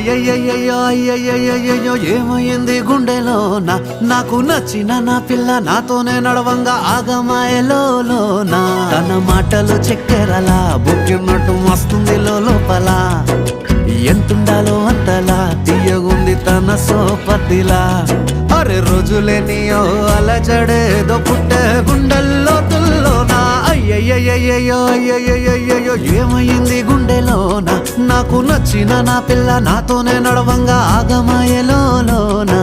అయ్యయ్యయ్యో అయ్యయ్యయ్యో ఏమైంది గుండెలోన నాకు నచ్చిన నా పిల్ల నాతోనే నడవంగా ఆగమాయలోనా తన మాటలు చక్కెరలా బుక్కినట్టు వస్తుంది లోపల ఎంతుండాలో అంతలా తీయగుంది తన సోపతిలా అరే రోజులేనియో అలజడేదో పుట్టే గుండెల్లో తుల్లోనా అయ్యయ్యయ్యో అయ్యయ్యయ్యో ఏమైంది గుండెలోన నాకు నచ్చిన నా పిల్ల నాతోనే నడవంగా ఆగమాయలోనా